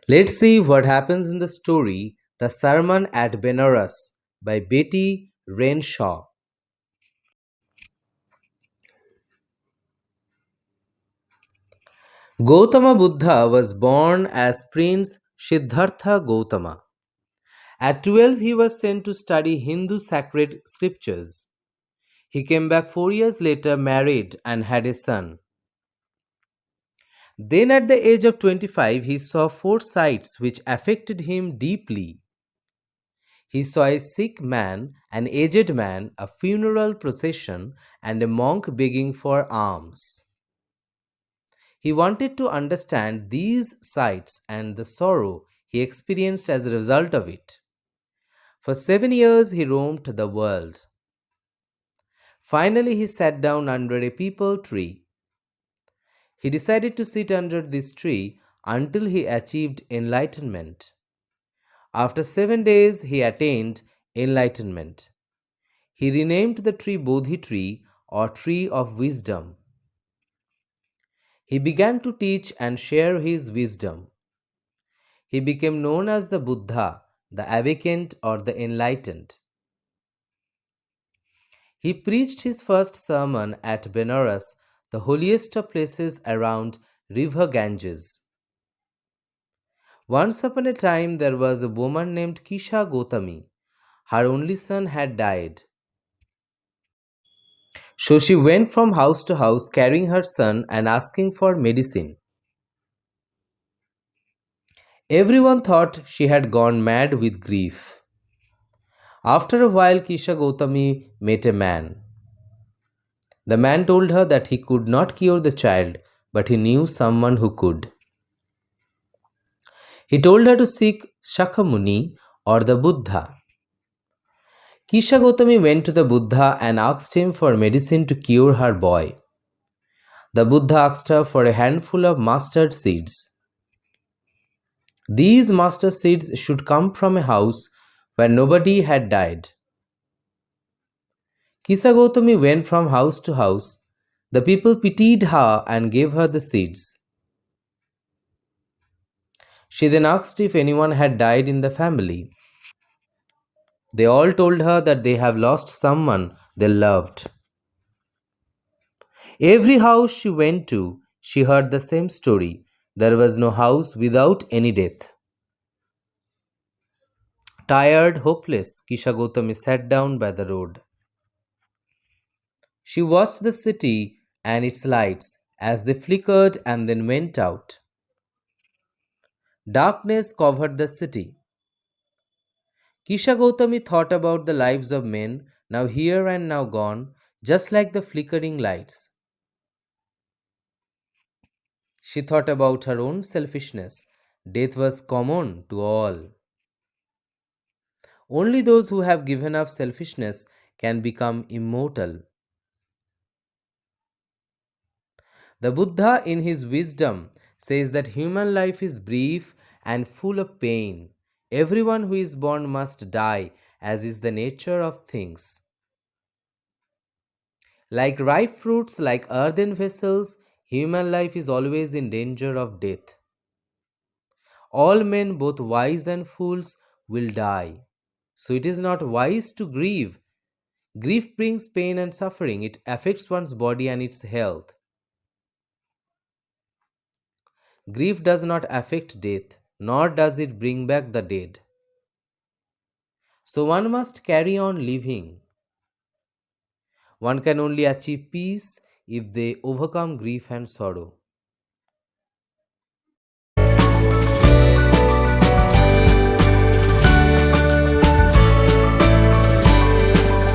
Let's see what happens in the story The Sermon at Benares by Betty Renshaw. Gautama Buddha was born as Prince Siddhartha Gautama. At 12, he was sent to study Hindu sacred scriptures. He came back 4 years later, married, and had a son. Then, at the age of 25, he saw four sights which affected him deeply. He saw a sick man, an aged man, a funeral procession, and a monk begging for alms. He wanted to understand these sights and the sorrow he experienced as a result of it. For 7 years, he roamed the world. Finally, he sat down under a peepal tree. He decided to sit under this tree until he achieved enlightenment. After 7 days, he attained enlightenment. He renamed the tree Bodhi tree or tree of wisdom. He began to teach and share his wisdom. He became known as the Buddha, the awakened or the enlightened. He preached his first sermon at Benares, the holiest of places around river Ganges. Once upon a time there was a woman named Kisha Gotami. Her only son had died. So she went from house to house carrying her son and asking for medicine. Everyone thought she had gone mad with grief. After a while, Kisha Gautami met a man. The man told her that he could not cure the child, but he knew someone who could. He told her to seek Shakyamuni or the Buddha. Kisha Gautami went to the Buddha and asked him for medicine to cure her boy. The Buddha asked her for a handful of mustard seeds. These mustard seeds should come from a house where nobody had died. Kisha Gautami went from house to house. The people pitied her and gave her the seeds. She then asked if anyone had died in the family. They all told her that they have lost someone they loved. Every house she went to, she heard the same story. There was no house without any death. Tired, hopeless, Kisha Gautami sat down by the road. She watched the city and its lights as they flickered and then went out. Darkness covered the city. Kisha Gautami thought about the lives of men, now here and now gone, just like the flickering lights. She thought about her own selfishness. Death was common to all. Only those who have given up selfishness can become immortal. The Buddha, in his wisdom, says that human life is brief and full of pain. Everyone who is born must die, as is the nature of things. Like ripe fruits, like earthen vessels, human life is always in danger of death. All men, both wise and fools, will die. So it is not wise to grieve. Grief brings pain and suffering. It affects one's body and its health. Grief does not affect death, nor does it bring back the dead. So one must carry on living. One can only achieve peace if they overcome grief and sorrow.